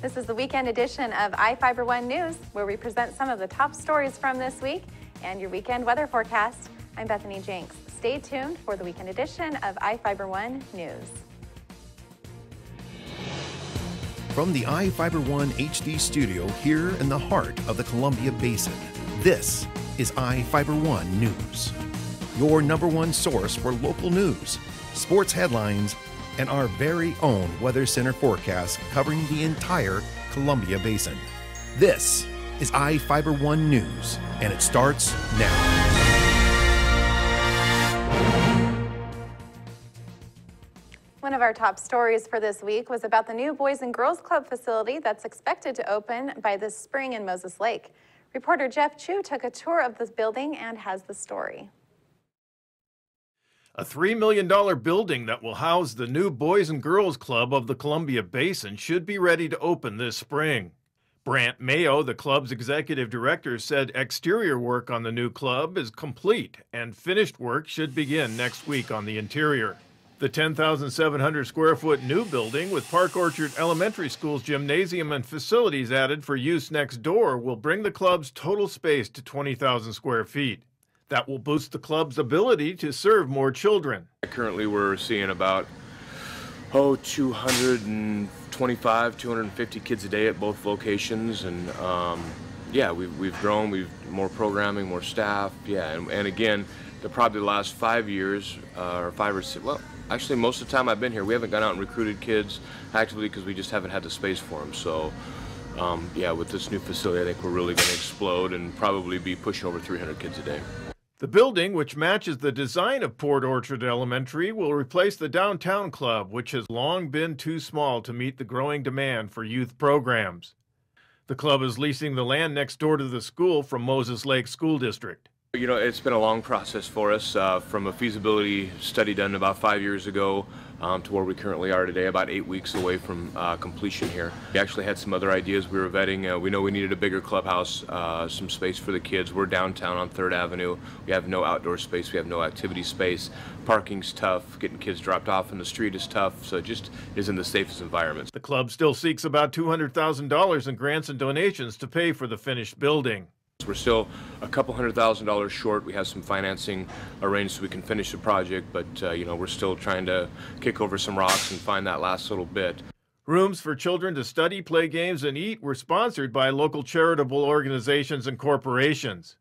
This is the weekend edition of iFiber One News, where we present some of the top stories from this week and your weekend weather forecast. I'm Bethany Jenks. Stay tuned for the weekend edition of iFiber One News. From the iFiber One HD studio here in the heart of the Columbia Basin, this is iFiber One News, your #1 source for local news, sports headlines, and our very own Weather Center forecast covering the entire Columbia Basin. This is iFiber One News, and it starts now. One of our top stories for this week was about the new Boys and Girls Club facility that's expected to open by this spring in Moses Lake. Reporter Jeff Chu took a tour of this building and has the story. A $3 million building that will house the new Boys and Girls Club of the Columbia Basin should be ready to open this spring. Brant Mayo, the club's executive director, said exterior work on the new club is complete and finished work should begin next week on the interior. The 10,700 square foot new building with Park Orchard Elementary School's gymnasium and facilities added for use next door will bring the club's total space to 20,000 square feet. That will boost the club's ability to serve more children. Currently we're seeing about 225, 250 kids a day at both locations, and yeah, we've grown, we've more programming, more staff, yeah, and again, probably the last 5 years, or 5 or 6, well, actually most of the time I've been here, we haven't gone out and recruited kids actively because we just haven't had the space for them. So yeah, with this new facility, I think we're really going to explode and probably be pushing over 300 kids a day. The building, which matches the design of Port Orchard Elementary, will replace the downtown club, which has long been too small to meet the growing demand for youth programs. The club is leasing the land next door to the school from Moses Lake School District. You know, it's been a long process for us, from a feasibility study done about 5 years ago to where we currently are today, about 8 weeks away from completion here. We actually had some other ideas we were vetting. We know we needed a bigger clubhouse, some space for the kids. We're downtown on 3rd Avenue. We have no outdoor space. We have no activity space. Parking's tough. Getting kids dropped off in the street is tough. So it just isn't the safest environment. The club still seeks about $200,000 in grants and donations to pay for the finished building. We're still a couple $100,000 short. We have some financing arranged so we can finish the project, but you know, we're still trying to kick over some rocks and find that last little bit. Rooms for children to study, play games, and eat were sponsored by local charitable organizations and corporations.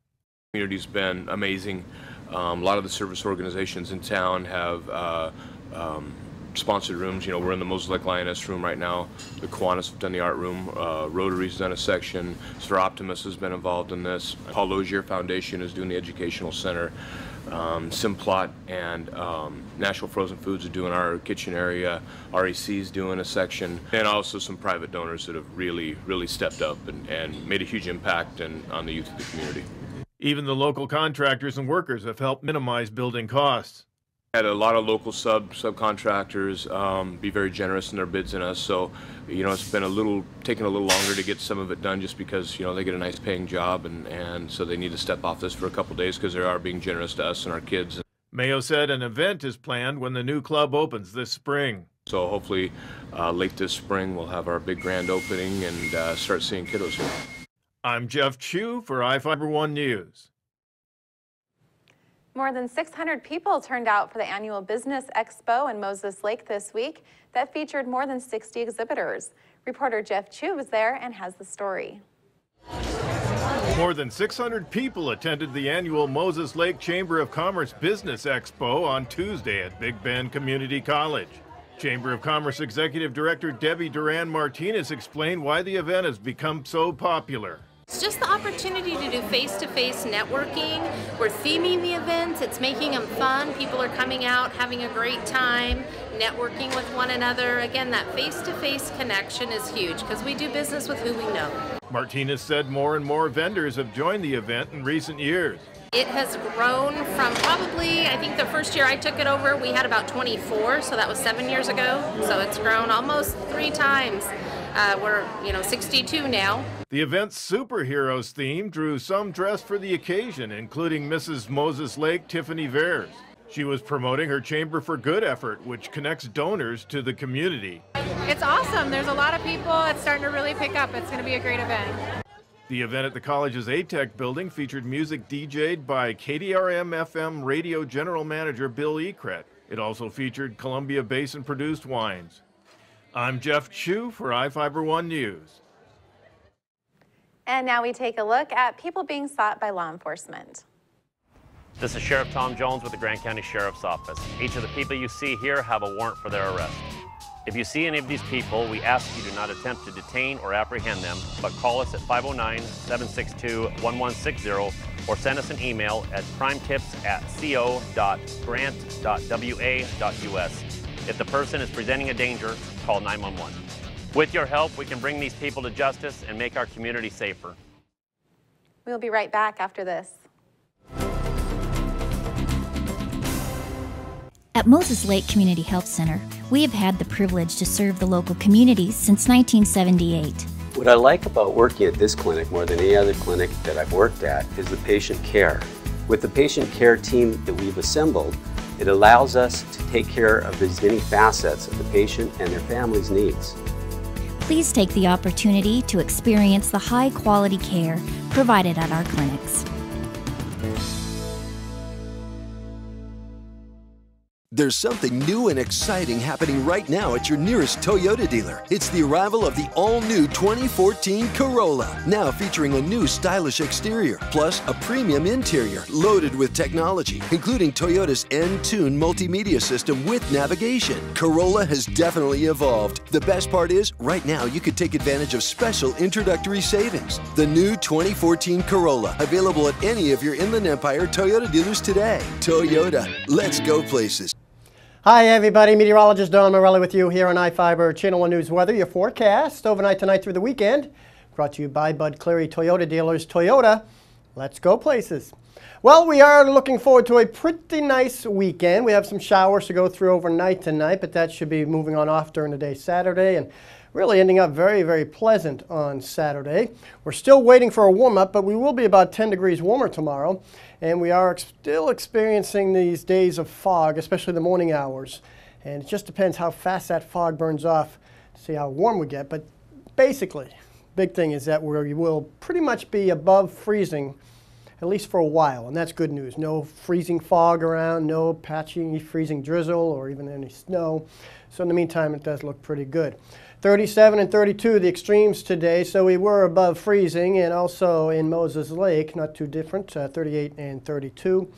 The community's been amazing. A lot of the service organizations in town have sponsored rooms. You know, we're in the Moses Lake Lioness room right now. The Kiwanis have done the art room. Rotary's done a section. Sir Optimus has been involved in this. Paul Lozier Foundation is doing the educational center. Simplot and National Frozen Foods are doing our kitchen area. REC's doing a section. And also some private donors that have really stepped up and made a huge impact on the youth of the community. Even the local contractors and workers have helped minimize building costs. Had a lot of local subcontractors be very generous in their bids in us, so you know, it's been taking a little longer to get some of it done just because, you know, they get a nice paying job and so they need to step off this for a couple days because they are being generous to us and our kids. Mayo said an event is planned when the new club opens this spring. So hopefully late this spring we'll have our big grand opening and start seeing kiddos here. I'm Jeff Chu for iFiber One News. More than 600 people turned out for the annual Business Expo in Moses Lake this week that featured more than 60 exhibitors. Reporter Jeff Chu was there and has the story. More than 600 people attended the annual Moses Lake Chamber of Commerce Business Expo on Tuesday at Big Bend Community College. Chamber of Commerce Executive Director Debbie Duran Martinez explained why the event has become so popular. It's just the opportunity to do face-to-face networking. We're theming the events. It's making them fun. People are coming out, having a great time, networking with one another. Again, that face-to-face connection is huge because we do business with who we know. Martinez said more and more vendors have joined the event in recent years. It has grown from probably, I think the first year I took it over, we had about 24, so that was 7 years ago. So it's grown almost 3 times. We're, 62 now. The event's superheroes theme drew some dressed for the occasion, including Mrs. Moses Lake Tiffany Veers. She was promoting her Chamber for Good effort, which connects donors to the community. It's awesome. There's a lot of people. It's starting to really pick up. It's going to be a great event. The event at the college's ATEC building featured music DJ'd by KDRM-FM radio general manager Bill Ekret. It also featured Columbia Basin-produced wines. I'm Jeff Chu for iFiber One News. And now we take a look at people being sought by law enforcement. This is Sheriff Tom Jones with the Grant County Sheriff's Office. Each of the people you see here have a warrant for their arrest. If you see any of these people, we ask you do not attempt to detain or apprehend them, but call us at 509-762-1160 or send us an email at crimetips@co.grant.wa.us. If the person is presenting a danger, call 911. With your help, we can bring these people to justice and make our community safer. We'll be right back after this. At Moses Lake Community Health Center, we have had the privilege to serve the local communities since 1978. What I like about working at this clinic more than any other clinic that I've worked at is the patient care. With the patient care team that we've assembled, it allows us to take care of as many facets of the patient and their family's needs. Please take the opportunity to experience the high-quality care provided at our clinics. There's something new and exciting happening right now at your nearest Toyota dealer. It's the arrival of the all-new 2014 Corolla, now featuring a new stylish exterior, plus a premium interior loaded with technology, including Toyota's N-Tune multimedia system with navigation. Corolla has definitely evolved. The best part is, right now you could take advantage of special introductory savings. The new 2014 Corolla, available at any of your Inland Empire Toyota dealers today. Toyota, let's go places. Hi everybody, meteorologist Don Morelli with you here on iFiber Channel 1 News Weather. Your forecast overnight tonight through the weekend, brought to you by Bud Cleary Toyota dealers. Toyota, let's go places. Well, we are looking forward to a pretty nice weekend. We have some showers to go through overnight tonight, but that should be moving on off during the day Saturday and really ending up very, very pleasant on Saturday. We're still waiting for a warm-up, but we will be about 10 degrees warmer tomorrow. And we are still experiencing these days of fog, especially the morning hours. And it just depends how fast that fog burns off to see how warm we get. But basically, big thing is that we will pretty much be above freezing, at least for a while. And that's good news. No freezing fog around, no patchy freezing drizzle or even any snow. So in the meantime, it does look pretty good. 37 and 32, the extremes today, so we were above freezing, and also in Moses Lake, not too different, 38 and 32.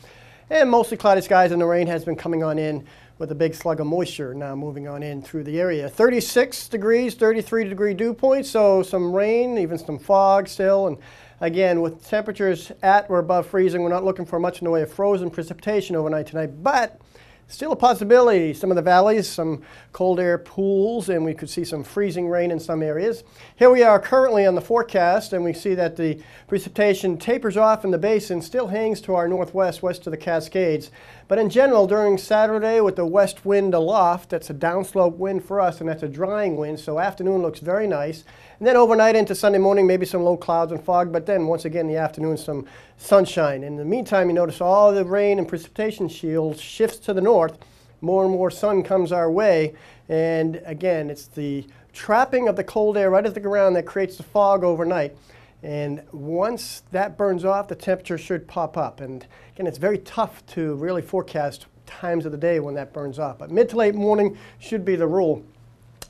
And mostly cloudy skies, and the rain has been coming on in with a big slug of moisture now moving on in through the area. 36 degrees, 33-degree dew point, so some rain, even some fog still. And again, with temperatures at or above freezing, we're not looking for much in the way of frozen precipitation overnight tonight, but still a possibility. Some of the valleys, some cold air pools, and we could see some freezing rain in some areas. Here we are currently on the forecast, and we see that the precipitation tapers off in the basin, still hangs to our northwest, west of the Cascades. But in general, during Saturday with the west wind aloft, that's a downslope wind for us, and that's a drying wind, so afternoon looks very nice. And then overnight into Sunday morning, maybe some low clouds and fog, but then once again in the afternoon, some sunshine. In the meantime, you notice all the rain and precipitation shield shifts to the north. More and more sun comes our way. And again, it's the trapping of the cold air right at the ground that creates the fog overnight. And once that burns off, the temperature should pop up. And again, it's very tough to really forecast times of the day when that burns off. But mid to late morning should be the rule.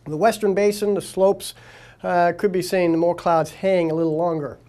The western basin, the slopes, could be seeing the more clouds hang a little longer.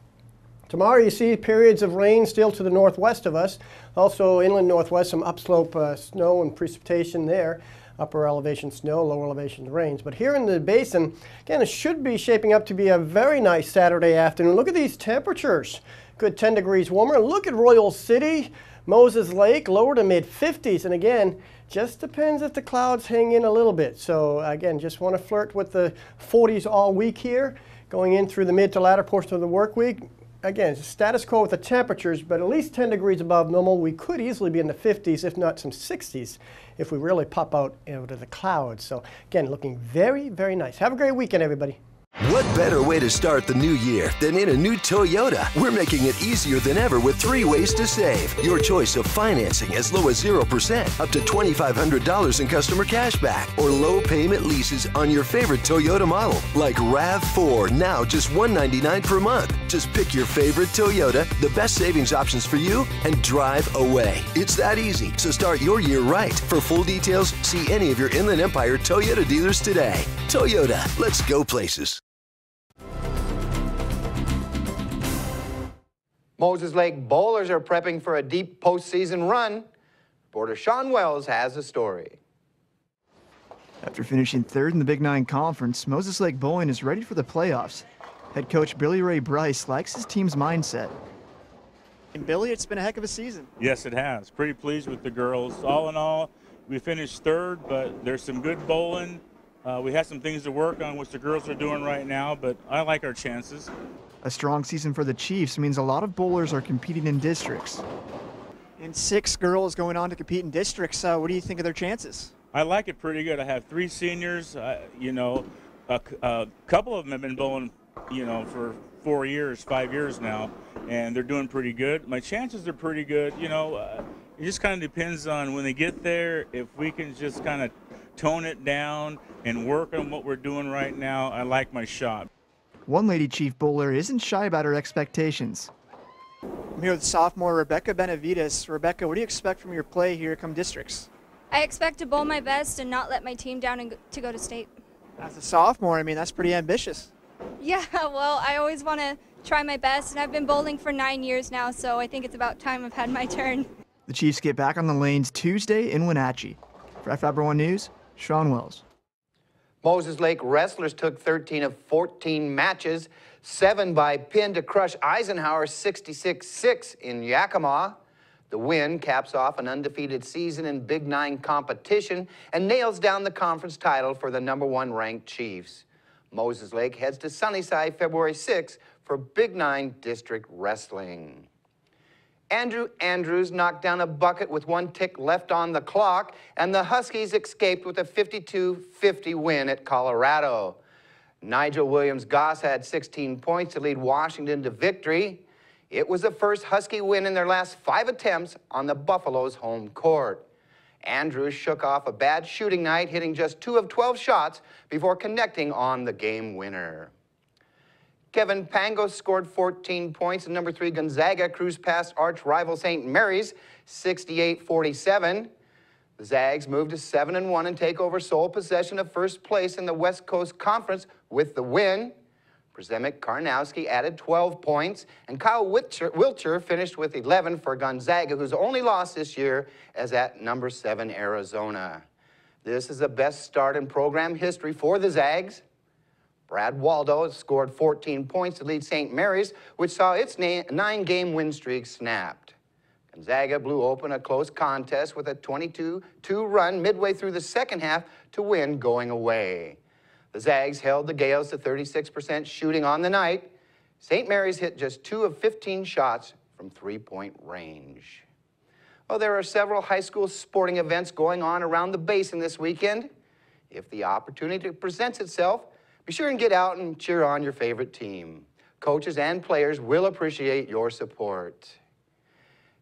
Tomorrow you see periods of rain still to the northwest of us. Also inland northwest, some upslope snow and precipitation there. Upper elevation snow, lower elevation rains. But here in the basin, again, it should be shaping up to be a very nice Saturday afternoon. Look at these temperatures. Good 10 degrees warmer. Look at Royal City, Moses Lake, lower to mid-50s. And again, just depends if the clouds hang in a little bit. So again, just want to flirt with the 40s all week here, going in through the mid to latter portion of the work week. Again, it's status quo with the temperatures, but at least 10 degrees above normal. We could easily be in the 50s, if not some 60s, if we really pop out into the clouds. So again, looking very, very nice. Have a great weekend, everybody. What better way to start the new year than in a new Toyota? We're making it easier than ever with 3 ways to save. Your choice of financing as low as 0%, up to $2,500 in customer cash back, or low payment leases on your favorite Toyota model, like RAV4, now just $199 per month. Just pick your favorite Toyota, the best savings options for you, and drive away. It's that easy, so start your year right. For full details, see any of your Inland Empire Toyota dealers today. Toyota, let's go places. Moses Lake bowlers are prepping for a deep postseason run. Reporter Sean Wells has the story. After finishing third in the Big Nine Conference, Moses Lake bowling is ready for the playoffs. Head coach Billy Ray Bryce likes his team's mindset. And Billy, it's been a heck of a season. Yes, it has. Pretty pleased with the girls. All in all, we finished third, but there's some good bowling. We have some things to work on, which the girls are doing right now, but I like our chances. A strong season for the Chiefs means a lot of bowlers are competing in districts. And 6 girls going on to compete in districts. What do you think of their chances? I like it pretty good. I have 3 seniors. You know, a couple of them have been bowling, you know, for 4 years, 5 years now, and they're doing pretty good. My chances are pretty good. You know, it just kind of depends on when they get there. If we can just kind of tone it down and work on what we're doing right now, I like my shot. One Lady Chief bowler isn't shy about her expectations. I'm here with sophomore Rebecca Benavides. Rebecca, what do you expect from your play here come districts? I expect to bowl my best and not let my team down and to go to state. As a sophomore, I mean, that's pretty ambitious. Yeah, well, I always want to try my best, and I've been bowling for 9 years now, so I think it's about time I've had my turn. The Chiefs get back on the lanes Tuesday in Wenatchee. For Fiber 1 News, Sean Wells. Moses Lake wrestlers took 13 of 14 matches, 7 by pin to crush Eisenhower 66-6 in Yakima. The win caps off an undefeated season in Big Nine competition and nails down the conference title for the #1 ranked Chiefs. Moses Lake heads to Sunnyside February 6 for Big Nine District Wrestling. Andrew Andrews knocked down a bucket with 1 tick left on the clock, and the Huskies escaped with a 52-50 win at Colorado. Nigel Williams-Goss had 16 points to lead Washington to victory. It was the first Husky win in their last 5 attempts on the Buffalo's home court. Andrews shook off a bad shooting night, hitting just 2 of 12 shots before connecting on the game winner. Kevin Pangos scored 14 points, and #3 Gonzaga cruised past arch rival St. Mary's 68-47. The Zags moved to 7-1 and take over sole possession of first place in the West Coast Conference with the win. Przemysl Karnowski added 12 points, and Kyle Wilcher finished with 11 for Gonzaga, whose only loss this year is at #7 Arizona. This is the best start in program history for the Zags. Brad Waldo scored 14 points to lead St. Mary's, which saw its 9-game win streak snapped. Gonzaga blew open a close contest with a 22-2 run midway through the second half to win going away. The Zags held the Gales to 36% shooting on the night. St. Mary's hit just 2 of 15 shots from 3-point range. Well, there are several high school sporting events going on around the basin this weekend. If the opportunity presents itself, be sure and get out and cheer on your favorite team. Coaches and players will appreciate your support.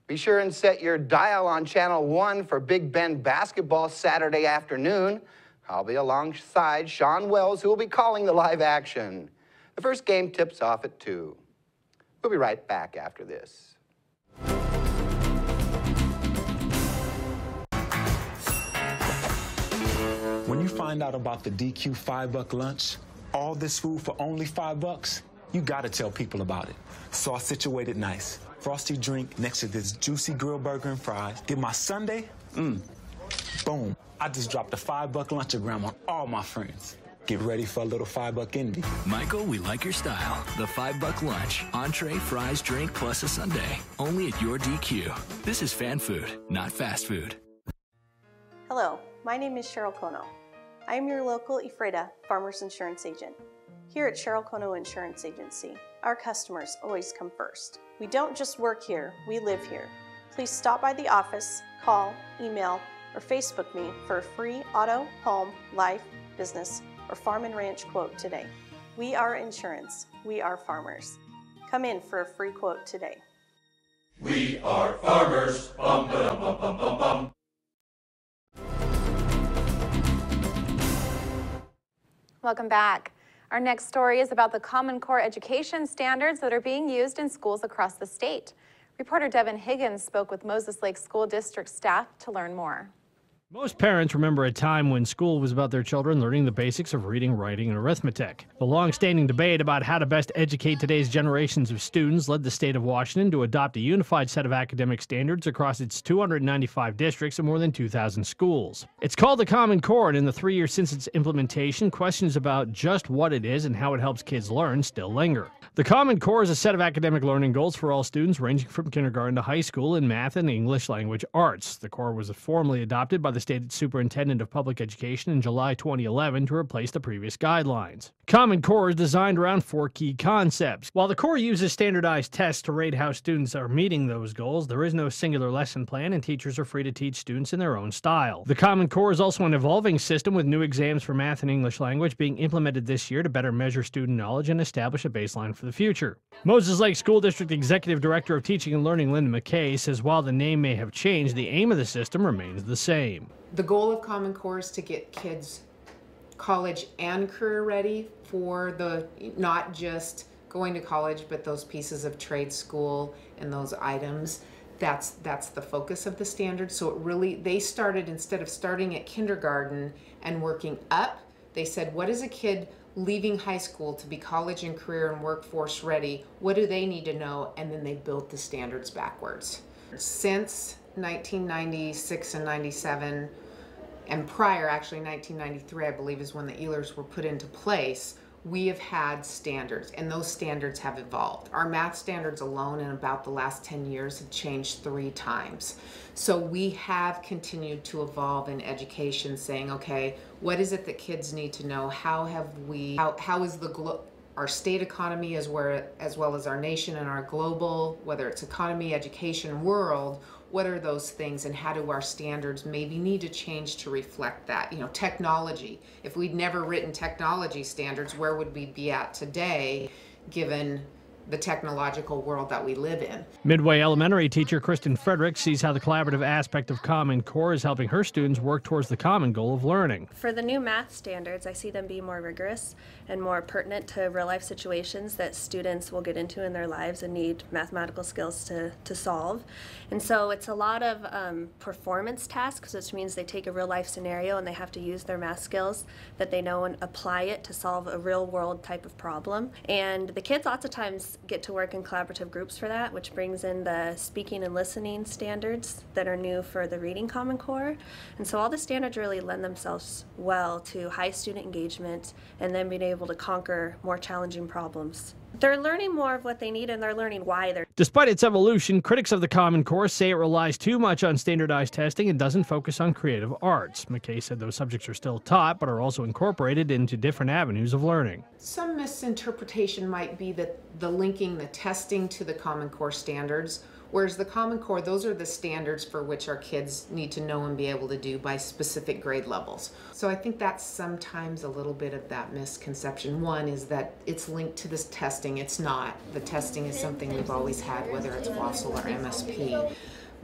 Be sure and set your dial on Channel 1 for Big Bend basketball Saturday afternoon. I'll be alongside Sean Wells, who will be calling the live action. The first game tips off at 2. We'll be right back after this. When you find out about the DQ $5 lunch, all this food for only $5, you gotta tell people about it. So I situated nice. Frosty drink next to this juicy grilled burger and fries. Get my sundae, boom. I just dropped a $5 lunchogram on all my friends. Get ready for a little $5 envy. Michael, we like your style. The $5 lunch. Entree, fries, drink, plus a sundae. Only at your DQ. This is fan food, not fast food. Hello, my name is Cheryl Kono. I am your local Ephrata Farmers Insurance Agent. Here at Cheryl Kono Insurance Agency, our customers always come first. We don't just work here, we live here. Please stop by the office, call, email, or Facebook me for a free auto, home, life, business, or farm and ranch quote today. We are insurance. We are farmers. Come in for a free quote today. We are farmers. Bum, ba-dum, bum, bum, bum, bum. Welcome back. Our next story is about the Common Core education standards that are being used in schools across the state. Reporter Devin Higgins spoke with Moses Lake School District staff to learn more. Most parents remember a time when school was about their children learning the basics of reading, writing, and arithmetic. The long-standing debate about how to best educate today's generations of students led the state of Washington to adopt a unified set of academic standards across its 295 districts and more than 2,000 schools. It's called the Common Core, and in the 3 years since its implementation, questions about just what it is and how it helps kids learn still linger. The Common Core is a set of academic learning goals for all students ranging from kindergarten to high school in math and English language arts. The core was formally adopted by the state superintendent of public education in July 2011 to replace the previous guidelines. Common Core is designed around 4 key concepts. While the core uses standardized tests to rate how students are meeting those goals, there is no singular lesson plan, and teachers are free to teach students in their own style. The Common Core is also an evolving system with new exams for math and English language being implemented this year to better measure student knowledge and establish a baseline for the future. Moses Lake School District Executive Director of Teaching and Learning Linda McKay says while the name may have changed, the aim of the system remains the same. The goal of Common Core is to get kids college and career ready for the, not just going to college, but those pieces of trade school and those items. That's the focus of the standard. So it really, they started, instead of starting at kindergarten and working up, they said, what is a kid leaving high school to be college and career and workforce ready? What do they need to know? And then they built the standards backwards. Since 1996 and 97, and prior, actually 1993, I believe, is when the ELRs were put into place, we have had standards, and those standards have evolved. Our math standards alone in about the last 10 years have changed 3 times. So we have continued to evolve in education, saying, okay, what is it that kids need to know? How is our state economy as well as our nation and our global, whether it's economy, education, world, what are those things, and how do our standards maybe need to change to reflect that? You know, technology. If we'd never written technology standards, where would we be at today, given the technological world that we live in? Midway Elementary teacher Kristen Frederick sees how the collaborative aspect of Common Core is helping her students work towards the common goal of learning. For the new math standards, I see them be more rigorous and more pertinent to real-life situations that students will get into in their lives and need mathematical skills to solve. And so it's a lot of performance tasks, which means they take a real-life scenario and they have to use their math skills that they know and apply it to solve a real-world type of problem. And the kids lots of times get to work in collaborative groups for that, which brings in the speaking and listening standards that are new for the reading Common Core. And so all the standards really lend themselves well to high student engagement and then being able to conquer more challenging problems. They're learning more of what they need, and they're learning why they're. Despite its evolution, critics of the Common Core say it relies too much on standardized testing and doesn't focus on creative arts. McKay said those subjects are still taught, but are also incorporated into different avenues of learning. Some misinterpretation might be that the linking the testing to the Common Core standards, whereas the Common Core, those are the standards for which our kids need to know and be able to do by specific grade levels. So I think that's sometimes a little bit of that misconception. One is that it's linked to this testing. It's not. The testing is something we've always had, whether it's WASL or MSP,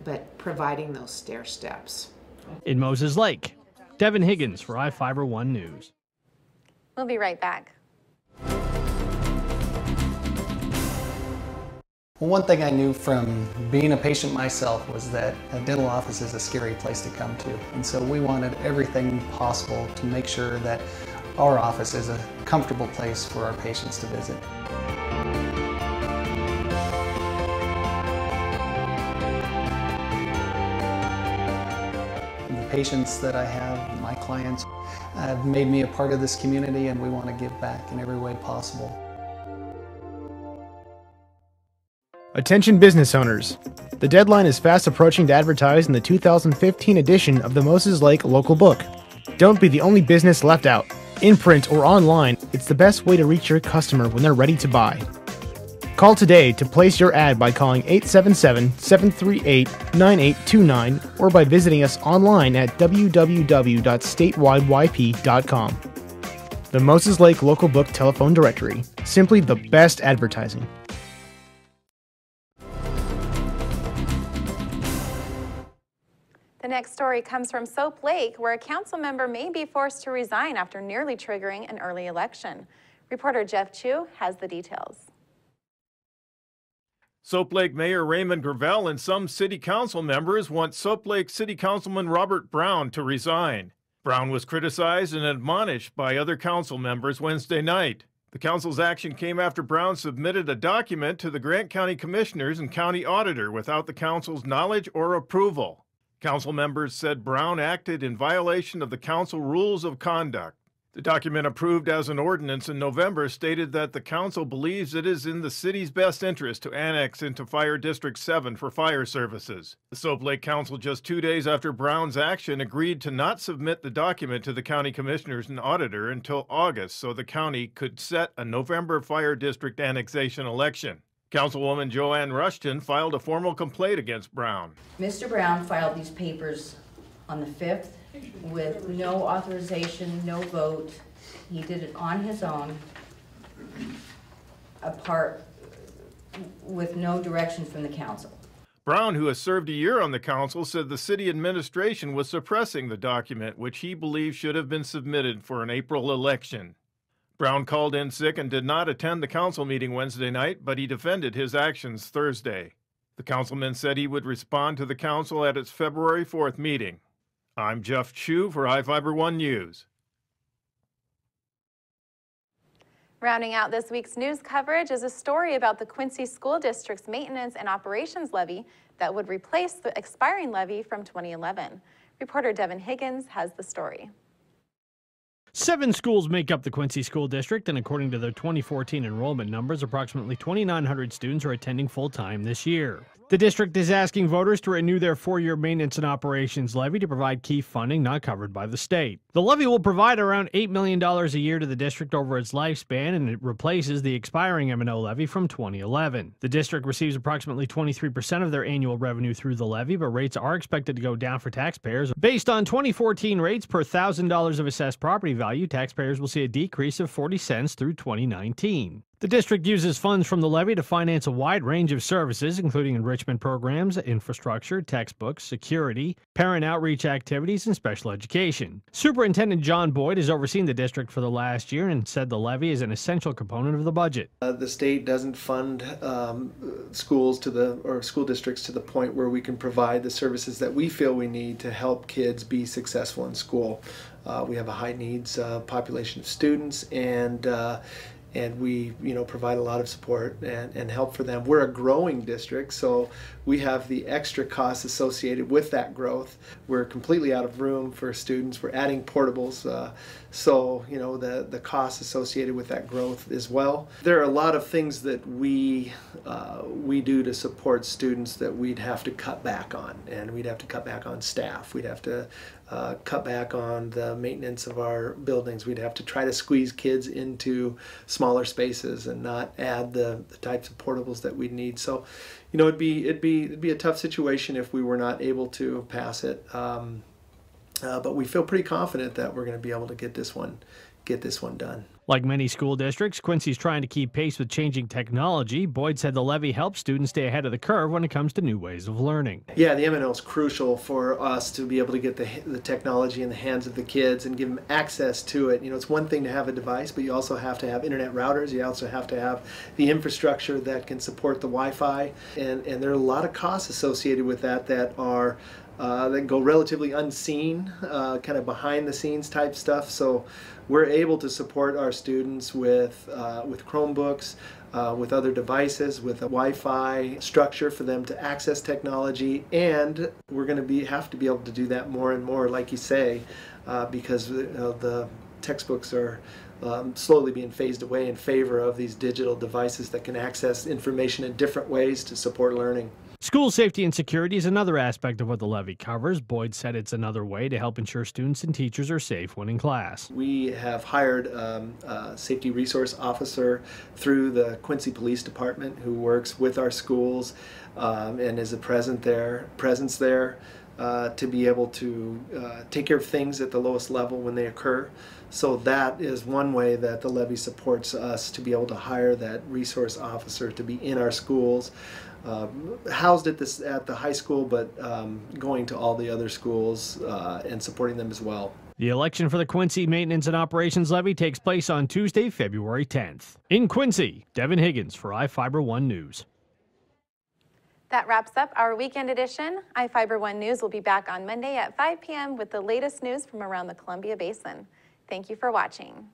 but providing those stair steps. In Moses Lake, Devin Higgins for iFiber 1 News. We'll be right back. Well, one thing I knew from being a patient myself was that a dental office is a scary place to come to. And so we wanted everything possible to make sure that our office is a comfortable place for our patients to visit. The patients that I have, my clients, have made me a part of this community, and we want to give back in every way possible. Attention business owners. The deadline is fast approaching to advertise in the 2015 edition of the Moses Lake Local Book. Don't be the only business left out. In print or online, it's the best way to reach your customer when they're ready to buy. Call today to place your ad by calling 877-738-9829 or by visiting us online at www.statewideyp.com. The Moses Lake Local Book Telephone Directory. Simply the best advertising. The next story comes from Soap Lake, where a council member may be forced to resign after nearly triggering an early election. Reporter Jeff Chu has the details. Soap Lake Mayor Raymond Gravel and some city council members want Soap Lake City Councilman Robert Brown to resign. Brown was criticized and admonished by other council members Wednesday night. The council's action came after Brown submitted a document to the Grant County Commissioners and County Auditor without the council's knowledge or approval. Council members said Brown acted in violation of the council rules of conduct. The document, approved as an ordinance in November, stated that the council believes it is in the city's best interest to annex into Fire District 7 for fire services. The Soap Lake Council, just 2 days after Brown's action, agreed to not submit the document to the county commissioners and auditor until August so the county could set a November Fire District annexation election. Councilwoman Joanne Rushton filed a formal complaint against Brown. Mr. Brown filed these papers on the 5th with no authorization, no vote. He did it on his own, apart, with no direction from the council. Brown, who has served a year on the council, said the city administration was suppressing the document, which he believes should have been submitted for an April election. Brown called in sick and did not attend the council meeting Wednesday night, but he defended his actions Thursday. The councilman said he would respond to the council at its February 4th meeting. I'm Jeff Chu for iFiber One News. Rounding out this week's news coverage is a story about the Quincy School District's maintenance and operations levy that would replace the expiring levy from 2011. Reporter Devin Higgins has the story. 7 schools make up the Quincy School District, and according to their 2014 enrollment numbers, approximately 2,900 students are attending full-time this year. The district is asking voters to renew their 4-year maintenance and operations levy to provide key funding not covered by the state. The levy will provide around $8 million a year to the district over its lifespan, and it replaces the expiring M&O levy from 2011. The district receives approximately 23% of their annual revenue through the levy, but rates are expected to go down for taxpayers. Based on 2014 rates per $1,000 of assessed property value, taxpayers will see a decrease of 40 cents through 2019. The district uses funds from the levy to finance a wide range of services, including enrichment programs, infrastructure, textbooks, security, parent outreach activities, and special education. Superintendent John Boyd has overseen the district for the last year and said the levy is an essential component of the budget. The state doesn't fund schools or school districts to the point where we can provide the services that we feel we need to help kids be successful in school. We have a high needs population of students, and we provide a lot of support and help for them. We're a growing district, so we have the extra costs associated with that growth. We're completely out of room for students. We're adding portables, so the costs associated with that growth as well. There are a lot of things that we do to support students that we'd have to cut back on, and we'd have to cut back on staff. We'd have to cut back on the maintenance of our buildings. We'd have to try to squeeze kids into smaller spaces and not add the types of portables that we'd need. So, it'd be a tough situation if we were not able to pass it. But we feel pretty confident that we're going to be able to get this one done. Like many school districts, Quincy's trying to keep pace with changing technology. Boyd said the levy helps students stay ahead of the curve when it comes to new ways of learning. Yeah, the M&O is crucial for us to be able to get the technology in the hands of the kids and give them access to it. It's one thing to have a device, but you also have to have internet routers. You also have to have the infrastructure that can support the Wi-Fi, and there are a lot of costs associated with that are that go relatively unseen, kind of behind the scenes type stuff. So we're able to support our students with Chromebooks, with other devices, with a Wi-Fi structure for them to access technology, and we're going to have to be able to do that more and more, like you say, because the textbooks are slowly being phased away in favor of these digital devices that can access information in different ways to support learning. School safety and security is another aspect of what the levy covers. Boyd said it's another way to help ensure students and teachers are safe when in class. We have hired a safety resource officer through the Quincy Police Department who works with our schools and is a presence there. to be able to take care of things at the lowest level when they occur. So that is one way that the levy supports us to be able to hire that resource officer to be in our schools, housed at the high school, but going to all the other schools and supporting them as well. The election for the Quincy Maintenance and Operations Levy takes place on Tuesday, February 10th. In Quincy, Devin Higgins for iFiber One News. That wraps up our weekend edition. iFiber One News will be back on Monday at 5 p.m. with the latest news from around the Columbia Basin. Thank you for watching.